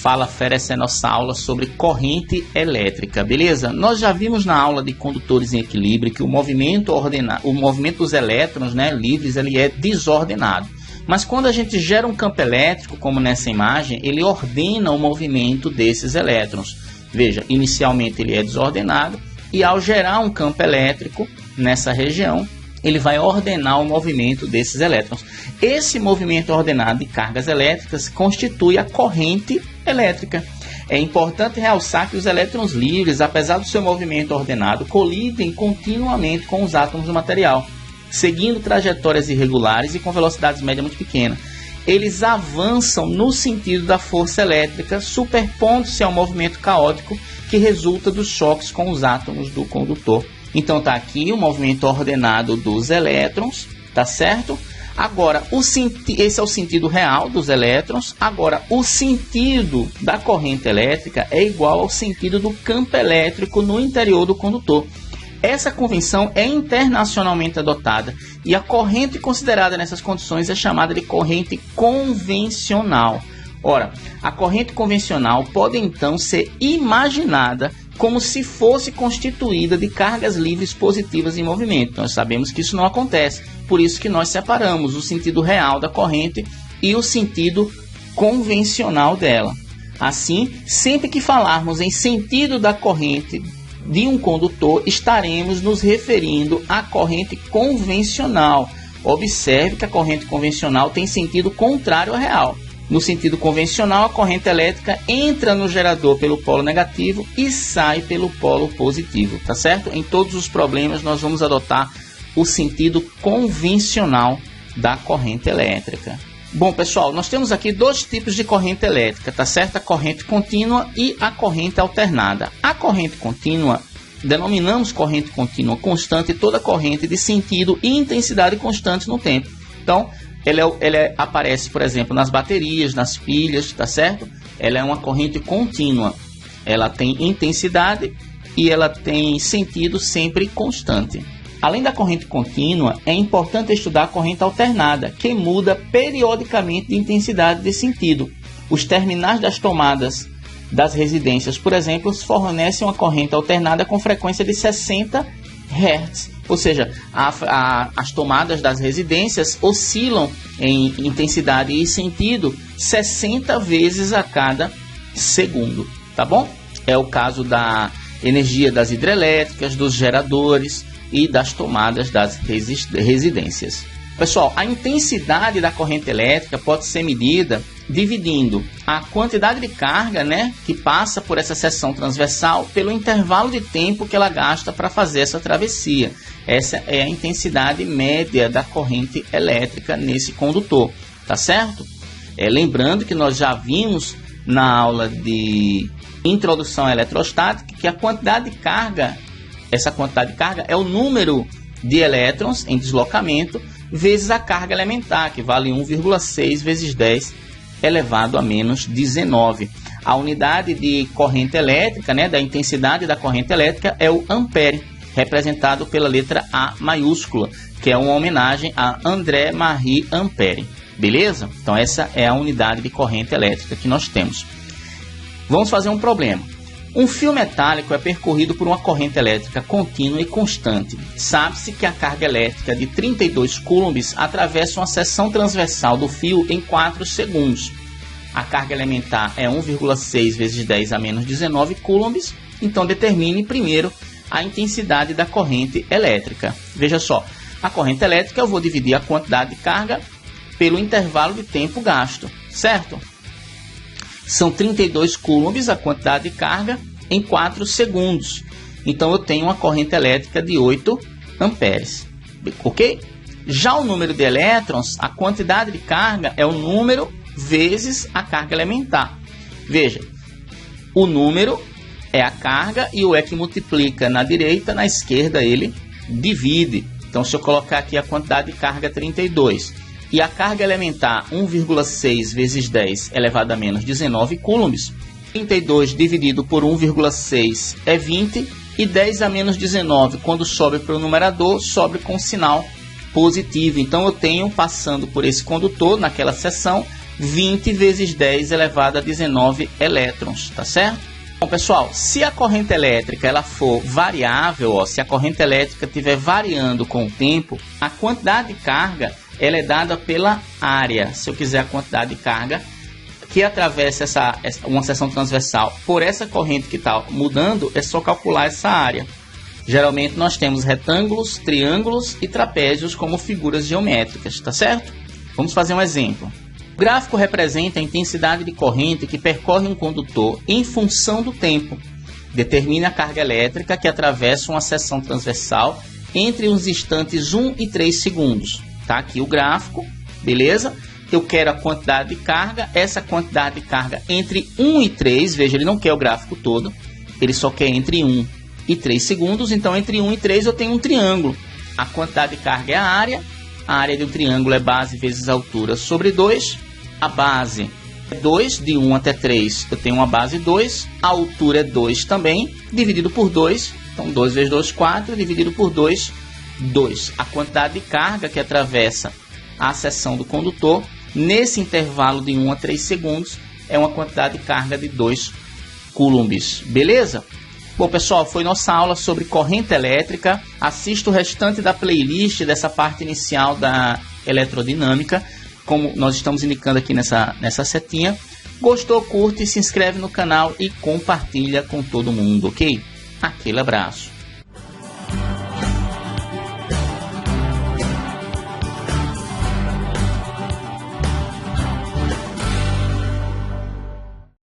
Fala Fera, essa é a nossa aula sobre corrente elétrica, beleza? Nós já vimos na aula de condutores em equilíbrio que o movimento dos elétrons, né, livres, ele é desordenado. Mas quando a gente gera um campo elétrico, como nessa imagem, ele ordena o movimento desses elétrons. Veja, inicialmente ele é desordenado e ao gerar um campo elétrico nessa região, ele vai ordenar o movimento desses elétrons. Esse movimento ordenado de cargas elétricas constitui a corrente elétrica. É importante realçar que os elétrons livres, apesar do seu movimento ordenado, colidem continuamente com os átomos do material, seguindo trajetórias irregulares e com velocidades médias muito pequenas. Eles avançam no sentido da força elétrica, superpondo-se ao movimento caótico que resulta dos choques com os átomos do condutor. Então está aqui o movimento ordenado dos elétrons, tá certo? Agora, esse é o sentido real dos elétrons. Agora, o sentido da corrente elétrica é igual ao sentido do campo elétrico no interior do condutor. Essa convenção é internacionalmente adotada e a corrente considerada nessas condições é chamada de corrente convencional. Ora, a corrente convencional pode então ser imaginada como se fosse constituída de cargas livres positivas em movimento. Nós sabemos que isso não acontece, por isso que nós separamos o sentido real da corrente e o sentido convencional dela. Assim, sempre que falarmos em sentido da corrente de um condutor, estaremos nos referindo à corrente convencional. Observe que a corrente convencional tem sentido contrário ao real. No sentido convencional, a corrente elétrica entra no gerador pelo polo negativo e sai pelo polo positivo, tá certo? Em todos os problemas nós vamos adotar o sentido convencional da corrente elétrica. Bom, pessoal, nós temos aqui dois tipos de corrente elétrica, tá certo? A corrente contínua e a corrente alternada. A corrente contínua, denominamos corrente contínua constante toda corrente de sentido e intensidade constantes no tempo. Então, ela aparece, por exemplo, nas baterias, nas pilhas, tá certo? Ela é uma corrente contínua. Ela tem intensidade e ela tem sentido sempre constante. Além da corrente contínua, é importante estudar a corrente alternada, que muda periodicamente de intensidade de sentido. Os terminais das tomadas das residências, por exemplo, fornecem uma corrente alternada com frequência de 60 Hz. Ou seja, as tomadas das residências oscilam em intensidade e sentido 60 vezes a cada segundo, tá bom? É o caso da energia das hidrelétricas, dos geradores e das tomadas das residências. Pessoal, a intensidade da corrente elétrica pode ser medida dividindo a quantidade de carga, né, que passa por essa seção transversal pelo intervalo de tempo que ela gasta para fazer essa travessia. Essa é a intensidade média da corrente elétrica nesse condutor, tá certo? Lembrando que nós já vimos na aula de introdução à eletrostática que a quantidade de carga, essa quantidade de carga é o número de elétrons em deslocamento vezes a carga elementar, que vale 1,6 vezes 10 elevado a menos 19. A unidade de corrente elétrica, né, da intensidade da corrente elétrica é o ampere, representado pela letra A maiúscula, que é uma homenagem a André-Marie Ampère. Beleza? Então essa é a unidade de corrente elétrica que nós temos. Vamos fazer um problema. Um fio metálico é percorrido por uma corrente elétrica contínua e constante. Sabe-se que a carga elétrica de 32 coulombs atravessa uma seção transversal do fio em 4 segundos. A carga elementar é 1,6 vezes 10 a menos 19 coulombs. Então determine primeiro a intensidade da corrente elétrica. Veja só, a corrente elétrica eu vou dividir a quantidade de carga pelo intervalo de tempo gasto, certo? São 32 coulombs a quantidade de carga em 4 segundos. Então eu tenho uma corrente elétrica de 8 amperes. Ok? Já o número de elétrons, a quantidade de carga é o número vezes a carga elementar. Veja, o número é a carga e o E que multiplica na direita, na esquerda ele divide. Então se eu colocar aqui a quantidade de carga 32 e a carga elementar 1,6 vezes 10 elevado a menos 19 coulombs, 32 dividido por 1,6 é 20 e 10 a menos 19, quando sobe para o numerador, sobe com sinal positivo. Então eu tenho, passando por esse condutor, naquela seção, 20 vezes 10 elevado a 19 elétrons, tá certo? Bom, pessoal, se a corrente elétrica ela for variável, ó, se a corrente elétrica estiver variando com o tempo, a quantidade de carga ela é dada pela área. Se eu quiser a quantidade de carga que atravessa uma seção transversal por essa corrente que está mudando, é só calcular essa área. Geralmente nós temos retângulos, triângulos e trapézios como figuras geométricas, tá certo? Vamos fazer um exemplo. O gráfico representa a intensidade de corrente que percorre um condutor em função do tempo. Determine a carga elétrica que atravessa uma seção transversal entre os instantes 1 e 3 segundos. Tá aqui o gráfico, beleza? Eu quero a quantidade de carga, essa quantidade de carga entre 1 e 3, veja, ele não quer o gráfico todo, ele só quer entre 1 e 3 segundos, então entre 1 e 3 eu tenho um triângulo. A quantidade de carga é a área de um triângulo é base vezes altura sobre 2, a base é 2, de 1 até 3 eu tenho uma base 2, a altura é 2 também, dividido por 2, então 2 vezes 2, 4, dividido por 2, 2. A quantidade de carga que atravessa a seção do condutor nesse intervalo de 1 a 3 segundos é uma quantidade de carga de 2 coulombs, beleza? Bom, pessoal, foi nossa aula sobre corrente elétrica. Assista o restante da playlist dessa parte inicial da eletrodinâmica, como nós estamos indicando aqui nessa setinha. Gostou, curte, se inscreve no canal e compartilha com todo mundo, ok? Aquele abraço.